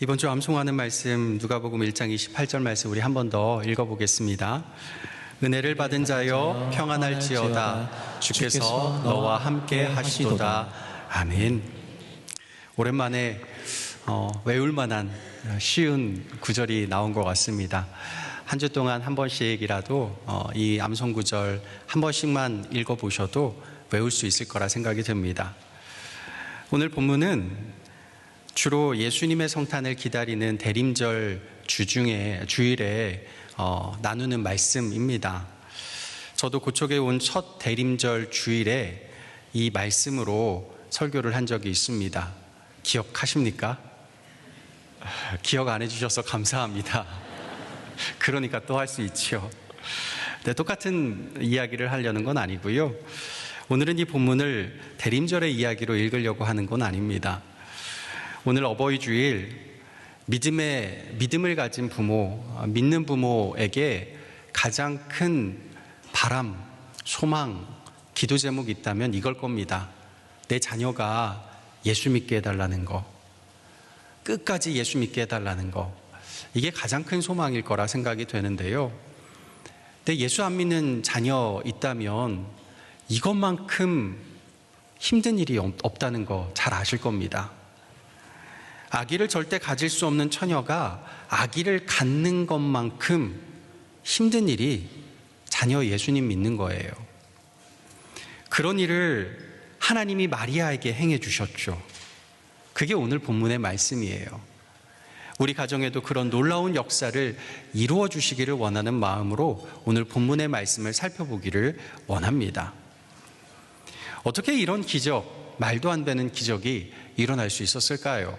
이번 주 암송하는 말씀 누가복음 1장 28절 말씀 우리 한 번 더 읽어보겠습니다. 은혜를 받은 자여 평안할지어다. 주께서 너와 함께 하시도다. 아멘. 오랜만에 외울 만한 쉬운 구절이 나온 것 같습니다. 한 주 동안 한 번씩이라도 이 암송 구절 한 번씩만 읽어보셔도 외울 수 있을 거라 생각이 듭니다. 오늘 본문은 주로 예수님의 성탄을 기다리는 대림절 주일에 나누는 말씀입니다. 저도 고척에 온 첫 대림절 주일에 이 말씀으로 설교를 한 적이 있습니다. 기억하십니까? 기억 안 해주셔서 감사합니다. 그러니까 또 할 수 있죠. 네, 똑같은 이야기를 하려는 건 아니고요. 오늘은 이 본문을 대림절의 이야기로 읽으려고 하는 건 아닙니다. 오늘 어버이 주일 믿음을 가진 부모, 믿는 부모에게 가장 큰 바람, 소망, 기도 제목이 있다면 이걸 겁니다. 내 자녀가 예수 믿게 해달라는 거, 끝까지 예수 믿게 해달라는 거, 이게 가장 큰 소망일 거라 생각이 되는데요. 근데 예수 안 믿는 자녀 있다면 이것만큼 힘든 일이 없다는 거 잘 아실 겁니다. 아기를 절대 가질 수 없는 처녀가 아기를 갖는 것만큼 힘든 일이 자녀 예수님 믿는 거예요. 그런 일을 하나님이 마리아에게 행해 주셨죠. 그게 오늘 본문의 말씀이에요. 우리 가정에도 그런 놀라운 역사를 이루어 주시기를 원하는 마음으로 오늘 본문의 말씀을 살펴보기를 원합니다. 어떻게 이런 기적, 말도 안 되는 기적이 일어날 수 있었을까요?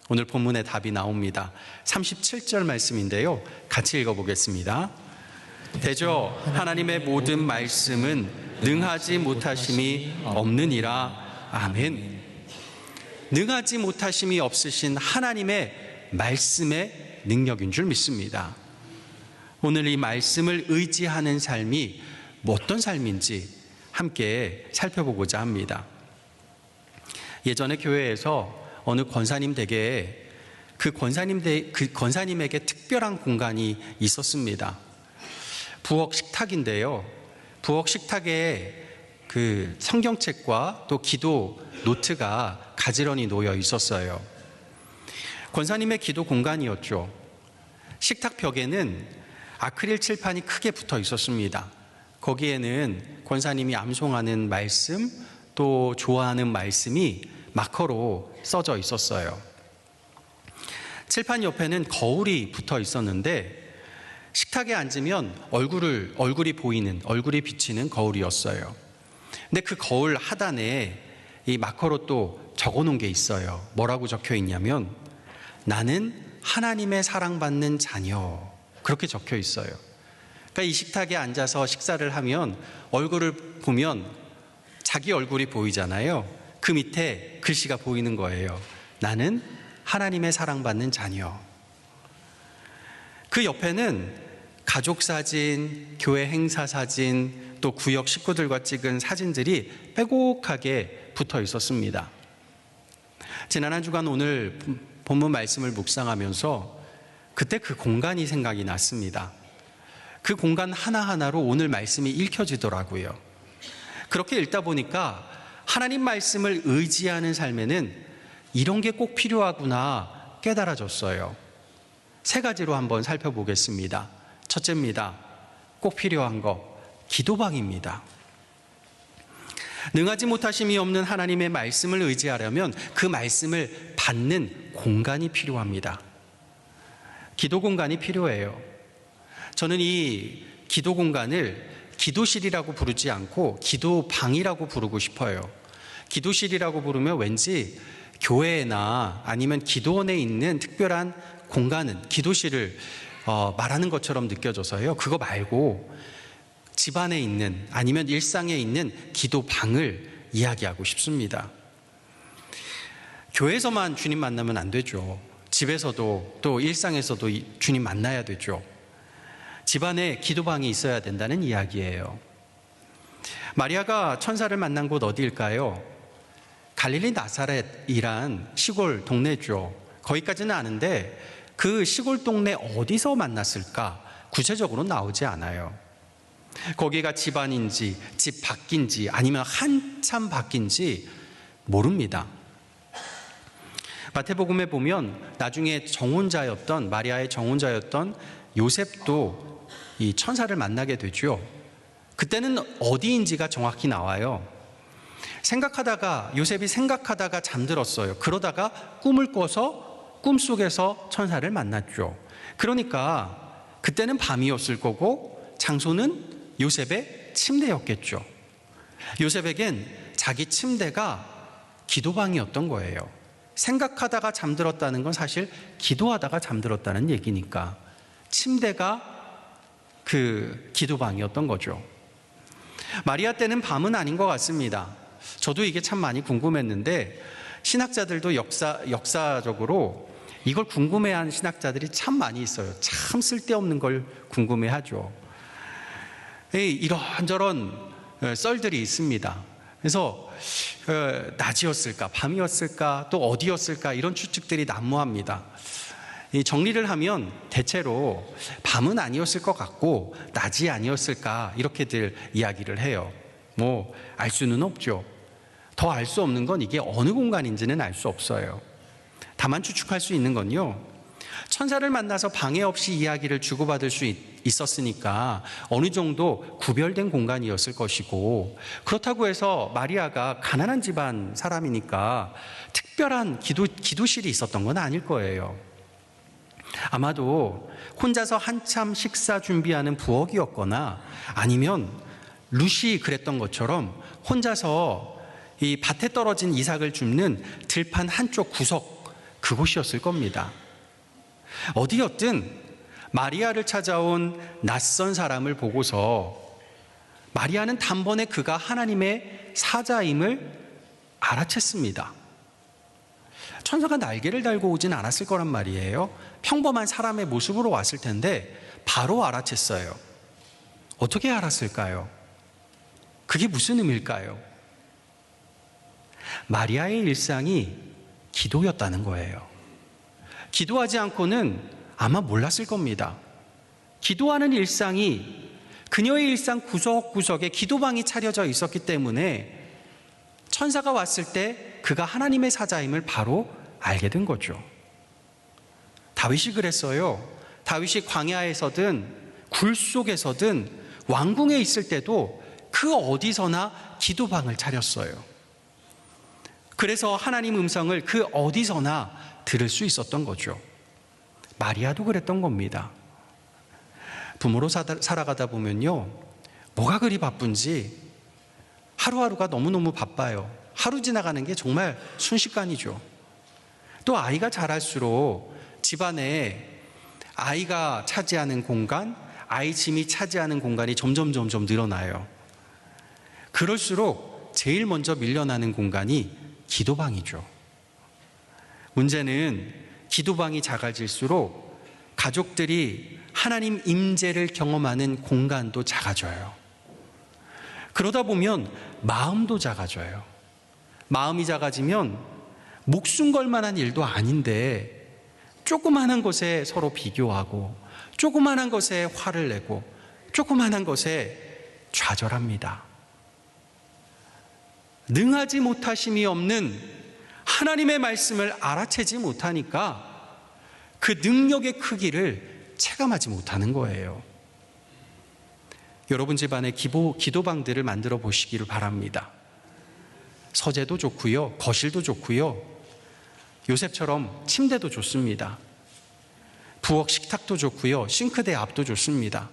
오늘 본문의 답이 나옵니다. 37절 말씀인데요. 같이 읽어보겠습니다. 대저 하나님의 모든 말씀은 능하지 못하심이 없느니라. 아멘. 능하지 못하심이 없으신 하나님의 말씀의 능력인 줄 믿습니다. 오늘 이 말씀을 의지하는 삶이 어떤 삶인지 함께 살펴보고자 합니다. 예전에 교회에서 어느 권사님 댁에 그 권사님에게 특별한 공간이 있었습니다. 부엌 식탁인데요. 부엌 식탁에 그 성경책과 또 기도 노트가 가지런히 놓여 있었어요. 권사님의 기도 공간이었죠. 식탁 벽에는 아크릴 칠판이 크게 붙어 있었습니다. 거기에는 권사님이 암송하는 말씀 또 좋아하는 말씀이 마커로 써져 있었어요. 칠판 옆에는 거울이 붙어 있었는데 식탁에 앉으면 얼굴이 비치는 거울이었어요. 근데 그 거울 하단에 이 마커로 또 적어 놓은 게 있어요. 뭐라고 적혀 있냐면 나는 하나님의 사랑받는 자녀, 그렇게 적혀 있어요. 그러니까 이 식탁에 앉아서 식사를 하면 얼굴을 보면 자기 얼굴이 보이잖아요. 그 밑에 글씨가 보이는 거예요. 나는 하나님의 사랑받는 자녀. 그 옆에는 가족 사진, 교회 행사 사진, 또 구역 식구들과 찍은 사진들이 빼곡하게 붙어 있었습니다. 지난 한 주간 오늘 본문 말씀을 묵상하면서 그때 그 공간이 생각이 났습니다. 그 공간 하나하나로 오늘 말씀이 읽혀지더라고요. 그렇게 읽다 보니까 하나님 말씀을 의지하는 삶에는 이런 게 꼭 필요하구나 깨달아졌어요. 세 가지로 한번 살펴보겠습니다. 첫째입니다. 꼭 필요한 거, 기도방입니다. 능하지 못하심이 없는 하나님의 말씀을 의지하려면 그 말씀을 받는 공간이 필요합니다. 기도 공간이 필요해요. 저는 이 기도 공간을 기도실이라고 부르지 않고 기도방이라고 부르고 싶어요. 기도실이라고 부르면 왠지 교회나 아니면 기도원에 있는 특별한 공간은 기도실을 말하는 것처럼 느껴져서요. 그거 말고 집안에 있는 아니면 일상에 있는 기도방을 이야기하고 싶습니다. 교회에서만 주님 만나면 안 되죠. 집에서도 또 일상에서도 주님 만나야 되죠. 집안에 기도방이 있어야 된다는 이야기예요. 마리아가 천사를 만난 곳 어디일까요? 갈릴리 나사렛이란 시골 동네죠. 거기까지는 아는데 그 시골 동네 어디서 만났을까? 구체적으로 나오지 않아요. 거기가 집안인지 집 밖인지 아니면 한참 밖인지 모릅니다. 마태복음에 보면 나중에 정혼자였던, 마리아의 정혼자였던 요셉도 이 천사를 만나게 되죠. 그때는 어디인지가 정확히 나와요. 요셉이 생각하다가 잠들었어요. 그러다가 꿈을 꿔서 꿈속에서 천사를 만났죠. 그러니까 그때는 밤이었을 거고 장소는 요셉의 침대였겠죠. 요셉에겐 자기 침대가 기도방이었던 거예요. 생각하다가 잠들었다는 건 사실 기도하다가 잠들었다는 얘기니까 침대가 그 기도방이었던 거죠. 마리아 때는 밤은 아닌 것 같습니다. 저도 이게 참 많이 궁금했는데 신학자들도 역사적으로 이걸 궁금해하는 신학자들이 참 많이 있어요. 참 쓸데없는 걸 궁금해하죠. 이런저런 썰들이 있습니다. 그래서 낮이었을까, 밤이었을까, 또 어디였을까 이런 추측들이 난무합니다. 정리를 하면 대체로 밤은 아니었을 것 같고 낮이 아니었을까 이렇게들 이야기를 해요. 뭐 알 수는 없죠. 더 알 수 없는 건 이게 어느 공간인지는 알 수 없어요. 다만 추측할 수 있는 건요, 천사를 만나서 방해 없이 이야기를 주고받을 수 있었으니까 어느 정도 구별된 공간이었을 것이고, 그렇다고 해서 마리아가 가난한 집안 사람이니까 특별한 기도실이 있었던 건 아닐 거예요. 아마도 혼자서 한참 식사 준비하는 부엌이었거나 아니면 룻이 그랬던 것처럼 혼자서 이 밭에 떨어진 이삭을 줍는 들판 한쪽 구석, 그곳이었을 겁니다. 어디였든 마리아를 찾아온 낯선 사람을 보고서 마리아는 단번에 그가 하나님의 사자임을 알아챘습니다. 천사가 날개를 달고 오진 않았을 거란 말이에요. 평범한 사람의 모습으로 왔을 텐데 바로 알아챘어요. 어떻게 알았을까요? 그게 무슨 의미일까요? 마리아의 일상이 기도였다는 거예요. 기도하지 않고는 아마 몰랐을 겁니다. 기도하는 일상이, 그녀의 일상 구석구석에 기도방이 차려져 있었기 때문에 천사가 왔을 때 그가 하나님의 사자임을 바로 알게 된 거죠. 다윗이 그랬어요. 다윗이 광야에서든 굴 속에서든 왕궁에 있을 때도 그 어디서나 기도방을 차렸어요. 그래서 하나님 음성을 그 어디서나 들을 수 있었던 거죠. 마리아도 그랬던 겁니다. 부모로 살아가다 보면요, 뭐가 그리 바쁜지 하루하루가 너무너무 바빠요. 하루 지나가는 게 정말 순식간이죠. 또 아이가 자랄수록 집안에 아이가 차지하는 공간, 아이 짐이 차지하는 공간이 점점 늘어나요. 그럴수록 제일 먼저 밀려나는 공간이 기도방이죠. 문제는 기도방이 작아질수록 가족들이 하나님 임재를 경험하는 공간도 작아져요. 그러다 보면 마음도 작아져요. 마음이 작아지면 목숨 걸 만한 일도 아닌데 조그마한 것에 서로 비교하고 조그마한 것에 화를 내고 조그마한 것에 좌절합니다. 능하지 못하심이 없는 하나님의 말씀을 알아채지 못하니까 그 능력의 크기를 체감하지 못하는 거예요. 여러분 집안에 기도방들을 만들어 보시기를 바랍니다. 서재도 좋고요, 거실도 좋고요, 요셉처럼 침대도 좋습니다. 부엌 식탁도 좋고요, 싱크대 앞도 좋습니다.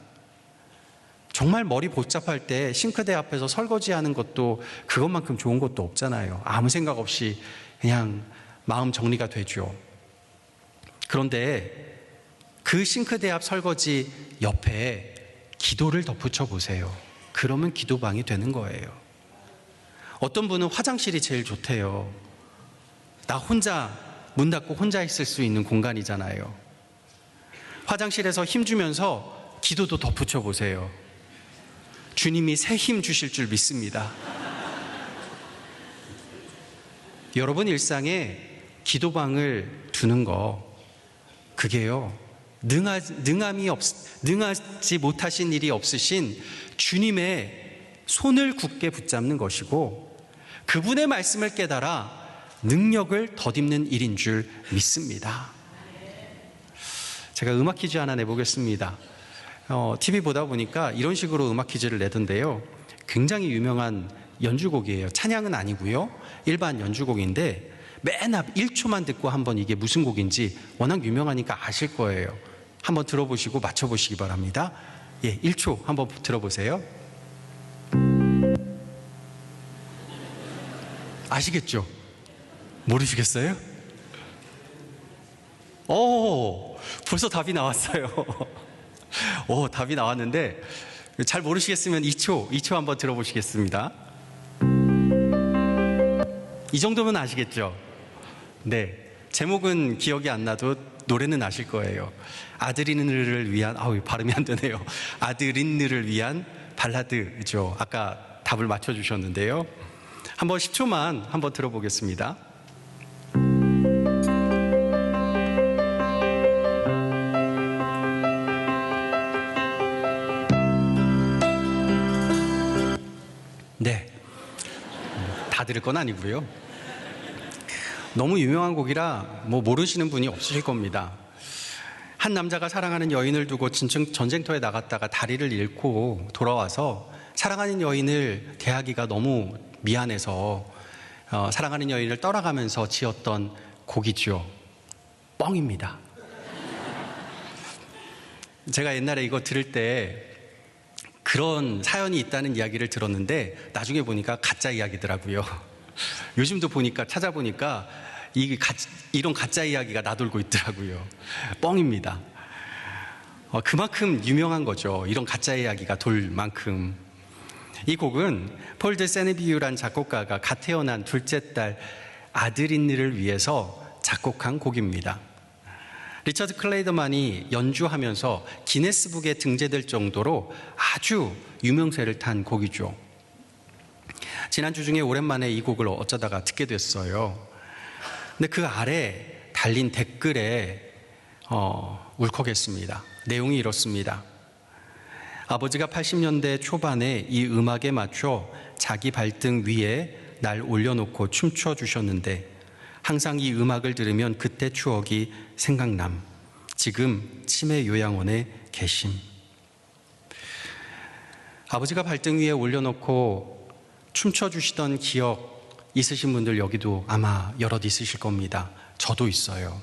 정말 머리 복잡할 때 싱크대 앞에서 설거지하는 것도 그것만큼 좋은 것도 없잖아요. 아무 생각 없이 그냥 마음 정리가 되죠. 그런데 그 싱크대 앞 설거지 옆에 기도를 덧붙여 보세요. 그러면 기도방이 되는 거예요. 어떤 분은 화장실이 제일 좋대요. 나 혼자 문 닫고 혼자 있을 수 있는 공간이잖아요. 화장실에서 힘주면서 기도도 덧붙여 보세요. 주님이 새 힘 주실 줄 믿습니다. 여러분 일상에 기도방을 두는 거, 그게요, 능하지 못하신 일이 없으신 주님의 손을 굳게 붙잡는 것이고, 그분의 말씀을 깨달아 능력을 덧입는 일인 줄 믿습니다. 제가 음악 퀴즈 하나 내보겠습니다. TV 보다 보니까 이런 식으로 음악 퀴즈를 내던데요, 굉장히 유명한 연주곡이에요. 찬양은 아니고요, 일반 연주곡인데 맨 앞 1초만 듣고 한번 이게 무슨 곡인지 워낙 유명하니까 아실 거예요. 한번 들어보시고 맞춰보시기 바랍니다. 예, 1초 한번 들어보세요. 아시겠죠? 모르시겠어요? 벌써 답이 나왔어요. 답이 나왔는데 잘 모르시겠으면 2초 한번 들어보시겠습니다. 이 정도면 아시겠죠? 네, 제목은 기억이 안 나도 노래는 아실 거예요. 아드린느를 위한, 발음이 안 되네요. 아드린느를 위한 발라드죠. 아까 답을 맞춰주셨는데요. 한번 10초만 한번 들어보겠습니다. 네, 다 들을 건 아니고요. 너무 유명한 곡이라 모르시는 분이 없으실 겁니다. 한 남자가 사랑하는 여인을 두고 전쟁터에 나갔다가 다리를 잃고 돌아와서 사랑하는 여인을 대하기가 너무 미안해서 사랑하는 여인을 떠나가면서 지었던 곡이죠. 뻥입니다. 제가 옛날에 이거 들을 때 그런 사연이 있다는 이야기를 들었는데 나중에 보니까 가짜 이야기더라고요. 요즘도 보니까 찾아보니까 이런 가짜 이야기가 나돌고 있더라고요. 뻥입니다. 그만큼 유명한 거죠. 이런 가짜 이야기가 돌 만큼. 이 곡은 폴 드 세네비유란 작곡가가 갓 태어난 둘째 딸 아드린느를 위해서 작곡한 곡입니다. 리처드 클레이더만이 연주하면서 기네스북에 등재될 정도로 아주 유명세를 탄 곡이죠. 지난주 중에 오랜만에 이 곡을 어쩌다가 듣게 됐어요. 근데 그 아래 달린 댓글에 울컥했습니다. 내용이 이렇습니다. 아버지가 80년대 초반에 이 음악에 맞춰 자기 발등 위에 날 올려놓고 춤춰 주셨는데 항상 이 음악을 들으면 그때 추억이 생각남. 지금 치매 요양원에 계심. 아버지가 발등 위에 올려놓고 춤춰주시던 기억 있으신 분들 여기도 아마 여럿 있으실 겁니다. 저도 있어요.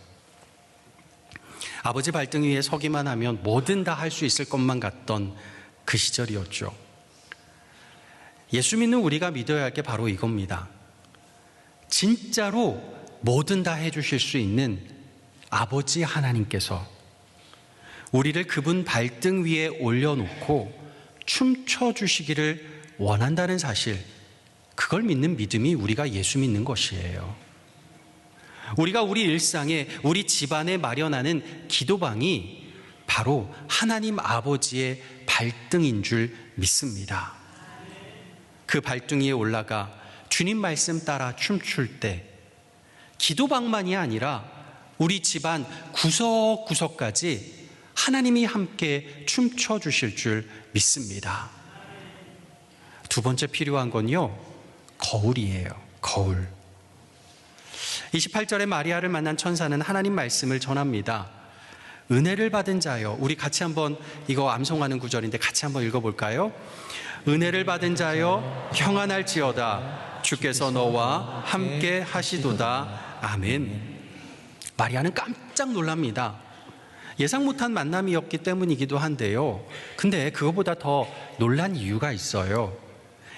아버지 발등 위에 서기만 하면 뭐든 다 할 수 있을 것만 같던 그 시절이었죠. 예수 믿는 우리가 믿어야 할 게 바로 이겁니다. 진짜로 뭐든 다 해주실 수 있는 아버지 하나님께서 우리를 그분 발등 위에 올려놓고 춤춰주시기를 원한다는 사실, 그걸 믿는 믿음이 우리가 예수 믿는 것이에요. 우리가 우리 일상에, 우리 집안에 마련하는 기도방이 바로 하나님 아버지의 발등인 줄 믿습니다. 그 발등 위에 올라가 주님 말씀 따라 춤출 때 기도방만이 아니라 우리 집안 구석구석까지 하나님이 함께 춤춰 주실 줄 믿습니다. 두 번째 필요한 건요, 거울이에요. 거울. 28절에 마리아를 만난 천사는 하나님 말씀을 전합니다. 은혜를 받은 자여, 우리 같이 한번 이거 암송하는 구절인데 같이 한번 읽어볼까요? 은혜를 받은 자여 평안할지어다. 주께서 너와 함께 하시도다. 아멘. 마리아는 깜짝 놀랍니다. 예상 못한 만남이었기 때문이기도 한데요. 근데 그거보다 더 놀란 이유가 있어요.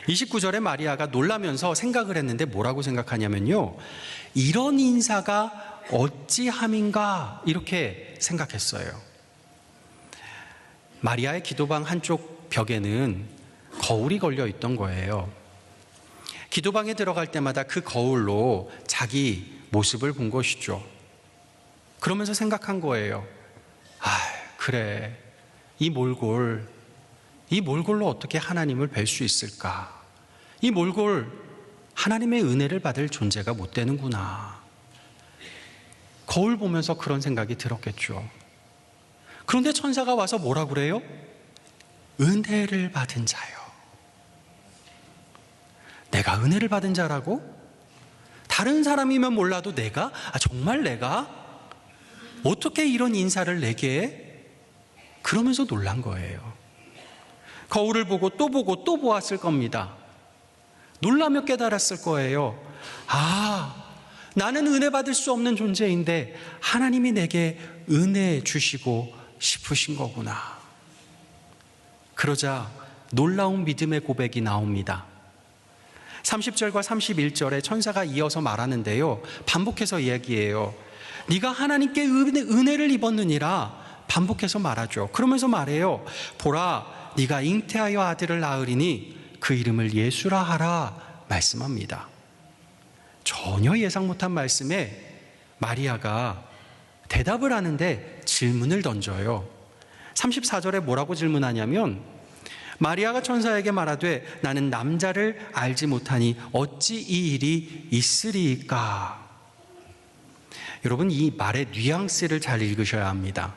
29절에 마리아가 놀라면서 생각을 했는데 뭐라고 생각하냐면요, 이런 인사가 어찌함인가 이렇게 생각했어요. 마리아의 기도방 한쪽 벽에는 거울이 걸려 있던 거예요. 기도방에 들어갈 때마다 그 거울로 자기 모습을 본 것이죠. 그러면서 생각한 거예요. 그래, 이 몰골로 어떻게 하나님을 뵐 수 있을까? 이 몰골, 하나님의 은혜를 받을 존재가 못 되는구나. 거울 보면서 그런 생각이 들었겠죠. 그런데 천사가 와서 뭐라 그래요? 은혜를 받은 자요. 내가 은혜를 받은 자라고? 다른 사람이면 몰라도 내가? 정말 내가? 어떻게 이런 인사를 내게 해? 그러면서 놀란 거예요. 거울을 보고 또 보았을 겁니다. 놀라며 깨달았을 거예요. 나는 은혜 받을 수 없는 존재인데 하나님이 내게 은혜 주시고 싶으신 거구나. 그러자 놀라운 믿음의 고백이 나옵니다. 30절과 31절에 천사가 이어서 말하는데요, 반복해서 이야기해요. 네가 하나님께 은혜를 입었느니라 반복해서 말하죠. 그러면서 말해요. 보라, 네가 잉태하여 아들을 낳으리니 그 이름을 예수라 하라 말씀합니다. 전혀 예상 못한 말씀에 마리아가 대답을 하는데 질문을 던져요. 34절에 뭐라고 질문하냐면, 마리아가 천사에게 말하되 나는 남자를 알지 못하니 어찌 이 일이 있으리까? 여러분, 이 말의 뉘앙스를 잘 읽으셔야 합니다.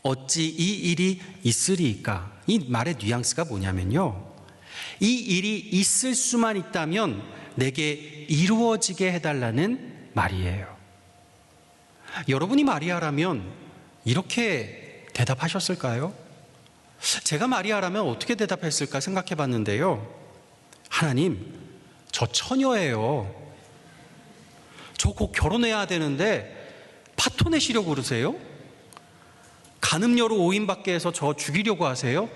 어찌 이 일이 있으리까? 이 말의 뉘앙스가 뭐냐면요, 이 일이 있을 수만 있다면 내게 이루어지게 해달라는 말이에요. 여러분이 마리아라면 이렇게 대답하셨을까요? 제가 마리아라면 어떻게 대답했을까 생각해 봤는데요. 하나님, 저 처녀예요. 저 곧 결혼해야 되는데 파토 내시려고 그러세요? 간음녀로 오인받게 해서 저 죽이려고 하세요?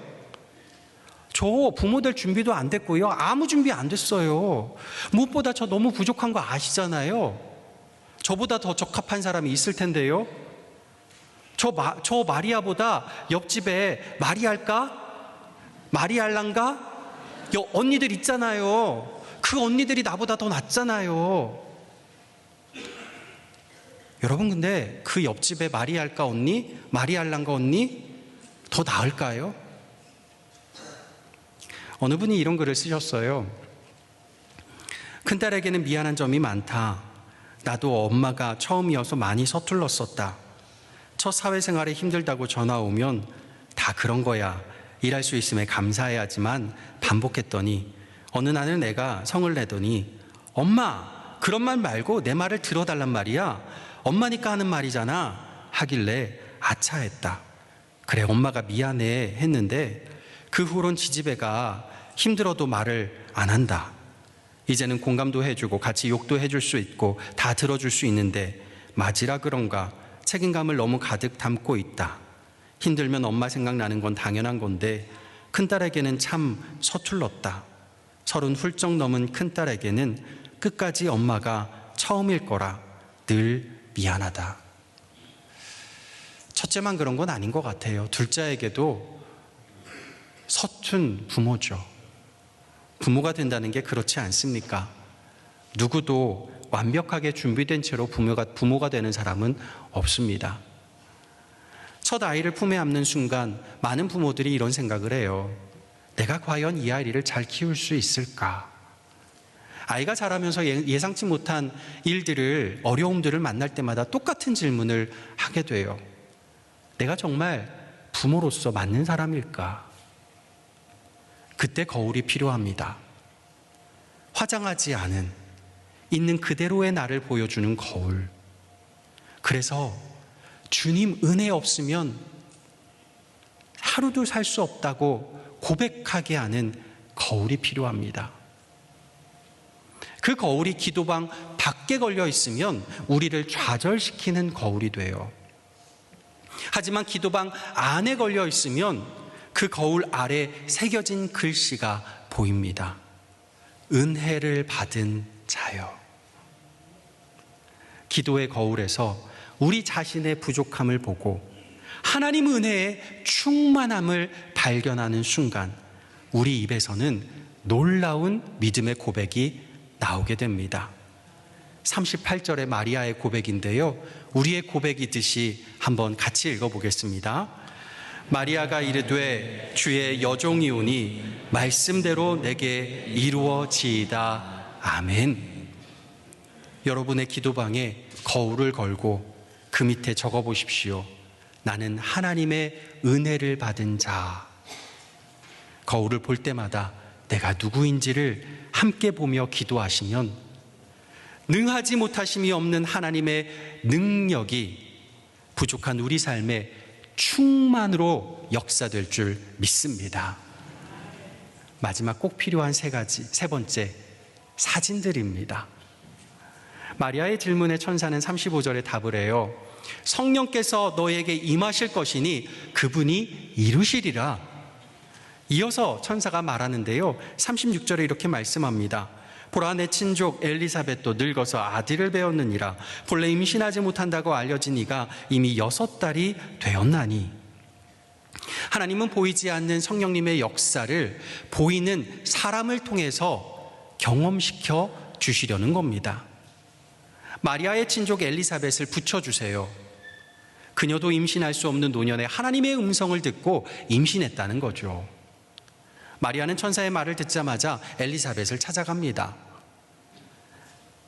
저 부모 될 준비도 안 됐고요. 아무 준비 안 됐어요. 무엇보다 저 너무 부족한 거 아시잖아요. 저보다 더 적합한 사람이 있을 텐데요. 저 마리아보다 옆집에 마리알란가? 언니들 있잖아요. 그 언니들이 나보다 더 낫잖아요. 여러분, 근데 그 옆집에 마리알란가 언니 더 나을까요? 어느 분이 이런 글을 쓰셨어요. 큰딸에게는 미안한 점이 많다. 나도 엄마가 처음이어서 많이 서툴렀었다. 첫 사회생활에 힘들다고 전화 오면 다 그런 거야. 일할 수 있음에 감사해야지만 반복했더니 어느 날은 내가 성을 내더니 엄마, 그런 말 말고 내 말을 들어달란 말이야. 엄마니까 하는 말이잖아. 하길래 아차했다. 그래, 엄마가 미안해 했는데 그 후론 지지배가 힘들어도 말을 안 한다. 이제는 공감도 해주고 같이 욕도 해줄 수 있고 다 들어줄 수 있는데 맞이라 그런가 책임감을 너무 가득 담고 있다. 힘들면 엄마 생각나는 건 당연한 건데 큰딸에게는 참 서툴렀다. 30 훌쩍 넘은 큰딸에게는 끝까지 엄마가 처음일 거라 늘 미안하다. 첫째만 그런 건 아닌 것 같아요. 둘째에게도 서툰 부모죠. 부모가 된다는 게 그렇지 않습니까? 누구도 완벽하게 준비된 채로 부모가 되는 사람은 없습니다. 첫 아이를 품에 안는 순간 많은 부모들이 이런 생각을 해요. 내가 과연 이 아이를 잘 키울 수 있을까? 아이가 자라면서 예상치 못한 어려움들을 만날 때마다 똑같은 질문을 하게 돼요. 내가 정말 부모로서 맞는 사람일까? 그때 거울이 필요합니다. 화장하지 않은, 있는 그대로의 나를 보여주는 거울. 그래서 주님 은혜 없으면 하루도 살 수 없다고 고백하게 하는 거울이 필요합니다. 그 거울이 기도방 밖에 걸려 있으면 우리를 좌절시키는 거울이 돼요. 하지만 기도방 안에 걸려 있으면 그 거울 아래 새겨진 글씨가 보입니다. 은혜를 받은 자여. 기도의 거울에서 우리 자신의 부족함을 보고 하나님 은혜의 충만함을 발견하는 순간 우리 입에서는 놀라운 믿음의 고백이 나오게 됩니다. 38절의 마리아의 고백인데요, 우리의 고백이듯이 한번 같이 읽어보겠습니다. 마리아가 이르되 주의 여종이오니 말씀대로 내게 이루어지이다. 아멘. 여러분의 기도방에 거울을 걸고 그 밑에 적어 보십시오. 나는 하나님의 은혜를 받은 자. 거울을 볼 때마다 내가 누구인지를 함께 보며 기도하시면 능하지 못하심이 없는 하나님의 능력이 부족한 우리 삶에 충만으로 역사될 줄 믿습니다. 마지막 꼭 필요한 세 번째, 사진들입니다. 마리아의 질문에 천사는 35절에 답을 해요. 성령께서 너에게 임하실 것이니 그분이 이루시리라. 이어서 천사가 말하는데요, 36절에 이렇게 말씀합니다. 보라, 내 친족 엘리사벳도 늙어서 아들을 배었느니라. 본래 임신하지 못한다고 알려진 이가 이미 6달이 되었나니. 하나님은 보이지 않는 성령님의 역사를 보이는 사람을 통해서 경험시켜 주시려는 겁니다. 마리아의 친족 엘리사벳을 붙여주세요. 그녀도 임신할 수 없는 노년에 하나님의 음성을 듣고 임신했다는 거죠. 마리아는 천사의 말을 듣자마자 엘리사벳을 찾아갑니다.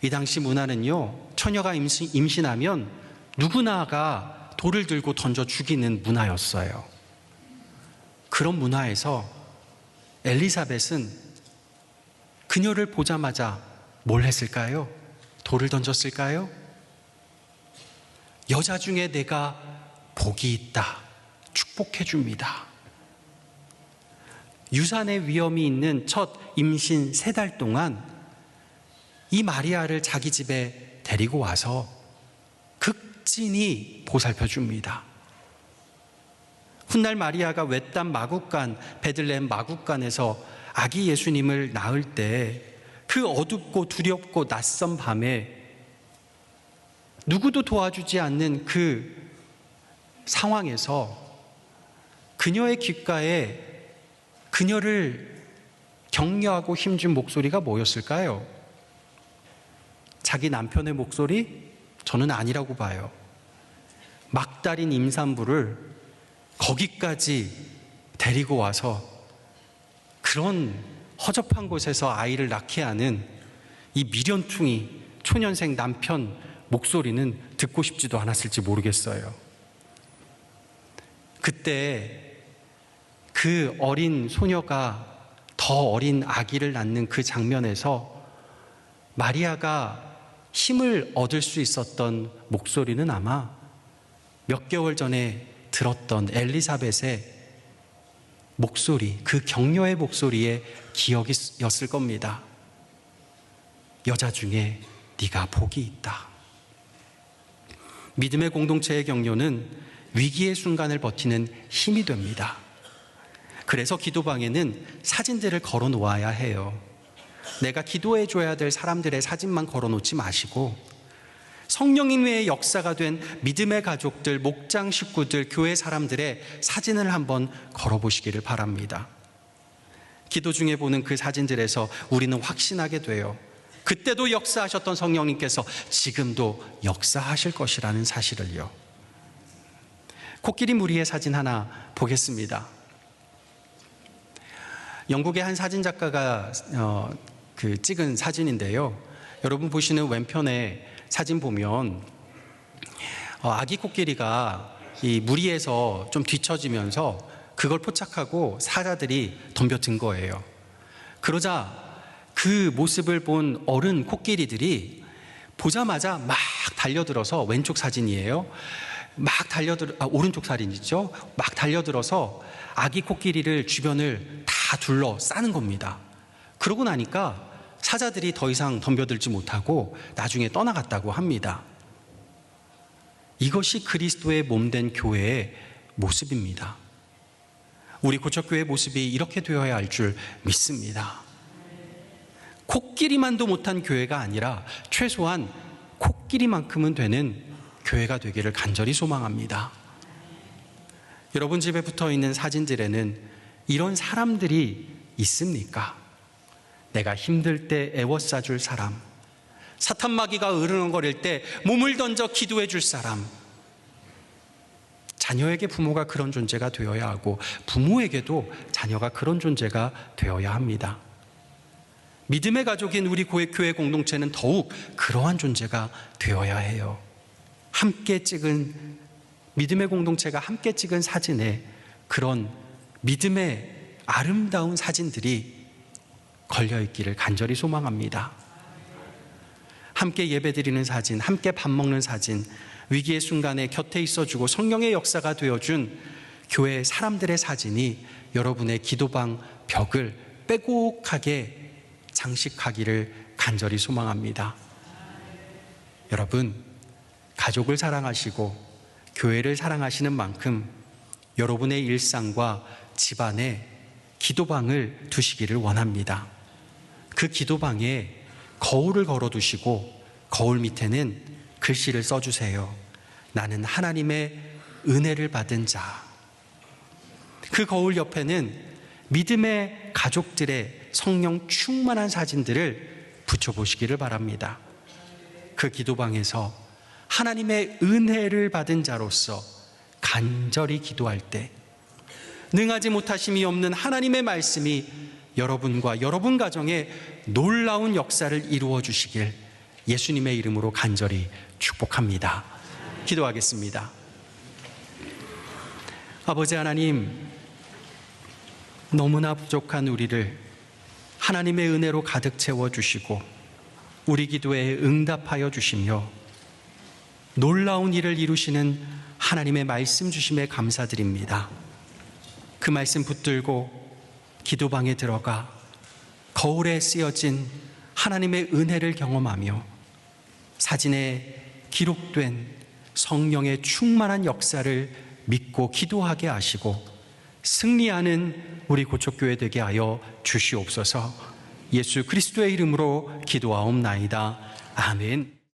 이 당시 문화는요, 처녀가 임신하면 누구나가 돌을 들고 던져 죽이는 문화였어요. 그런 문화에서 엘리사벳은 그녀를 보자마자 뭘 했을까요? 돌을 던졌을까요? 여자 중에 내가 복이 있다, 축복해 줍니다. 유산의 위험이 있는 첫 임신 3달 동안 이 마리아를 자기 집에 데리고 와서 극진히 보살펴 줍니다. 훗날 마리아가 외딴 마국간, 베들레헴 마국간에서 아기 예수님을 낳을 때 그 어둡고 두렵고 낯선 밤에 누구도 도와주지 않는 그 상황에서 그녀의 귓가에 그녀를 격려하고 힘준 목소리가 뭐였을까요? 자기 남편의 목소리? 저는 아니라고 봐요. 막달인 임산부를 거기까지 데리고 와서 그런 허접한 곳에서 아이를 낳게 하는 이 미련퉁이 초년생 남편 목소리는 듣고 싶지도 않았을지 모르겠어요. 그때 그 어린 소녀가 더 어린 아기를 낳는 그 장면에서 마리아가 힘을 얻을 수 있었던 목소리는 아마 몇 개월 전에 들었던 엘리사벳의 목소리, 그 격려의 목소리의 기억이었을 겁니다. 여자 중에 네가 복이 있다. 믿음의 공동체의 격려는 위기의 순간을 버티는 힘이 됩니다. 그래서 기도방에는 사진들을 걸어 놓아야 해요. 내가 기도해 줘야 될 사람들의 사진만 걸어 놓지 마시고 성령님의 역사가 된 믿음의 가족들, 목장 식구들, 교회 사람들의 사진을 한번 걸어 보시기를 바랍니다. 기도 중에 보는 그 사진들에서 우리는 확신하게 돼요. 그때도 역사하셨던 성령님께서 지금도 역사하실 것이라는 사실을요. 코끼리 무리의 사진 하나 보겠습니다. 영국의 한 사진작가가 찍은 사진인데요. 여러분 보시는 왼편에 사진 보면 아기 코끼리가 이 무리에서 좀 뒤처지면서 그걸 포착하고 사자들이 덤벼든 거예요. 그러자 그 모습을 본 어른 코끼리들이 보자마자 막 달려들어서, 왼쪽 사진이에요. 오른쪽 사진이죠. 막 달려들어서 아기 코끼리를 주변을 다 둘러 싸는 겁니다. 그러고 나니까 사자들이 더 이상 덤벼들지 못하고 나중에 떠나갔다고 합니다. 이것이 그리스도의 몸된 교회의 모습입니다. 우리 고척교회의 모습이 이렇게 되어야 할 줄 믿습니다. 코끼리만도 못한 교회가 아니라 최소한 코끼리만큼은 되는 교회가 되기를 간절히 소망합니다. 여러분 집에 붙어있는 사진들에는 이런 사람들이 있습니까? 내가 힘들 때 애워싸줄 사람, 사탄 마귀가 으르렁거릴 때 몸을 던져 기도해 줄 사람. 자녀에게 부모가 그런 존재가 되어야 하고 부모에게도 자녀가 그런 존재가 되어야 합니다. 믿음의 가족인 우리 교회 공동체는 더욱 그러한 존재가 되어야 해요. 믿음의 공동체가 함께 찍은 사진에 그런 믿음의 아름다운 사진들이 걸려있기를 간절히 소망합니다. 함께 예배드리는 사진, 함께 밥 먹는 사진, 위기의 순간에 곁에 있어주고 성령의 역사가 되어준 교회 사람들의 사진이 여러분의 기도방 벽을 빼곡하게 장식하기를 간절히 소망합니다. 여러분, 가족을 사랑하시고 교회를 사랑하시는 만큼 여러분의 일상과 집안에 기도방을 두시기를 원합니다. 그 기도방에 거울을 걸어두시고 거울 밑에는 글씨를 써주세요. 나는 하나님의 은혜를 받은 자. 그 거울 옆에는 믿음의 가족들의 성령 충만한 사진들을 붙여보시기를 바랍니다. 그 기도방에서 하나님의 은혜를 받은 자로서 간절히 기도할 때 능하지 못하심이 없는 하나님의 말씀이 여러분과 여러분 가정에 놀라운 역사를 이루어 주시길 예수님의 이름으로 간절히 축복합니다. 기도하겠습니다. 아버지 하나님, 너무나 부족한 우리를 하나님의 은혜로 가득 채워주시고 우리 기도에 응답하여 주시며 놀라운 일을 이루시는 하나님의 말씀 주심에 감사드립니다. 그 말씀 붙들고 기도방에 들어가 거울에 쓰여진 하나님의 은혜를 경험하며 사진에 기록된 성령의 충만한 역사를 믿고 기도하게 하시고 승리하는 우리 고척교회 되게 하여 주시옵소서. 예수 그리스도의 이름으로 기도하옵나이다. 아멘.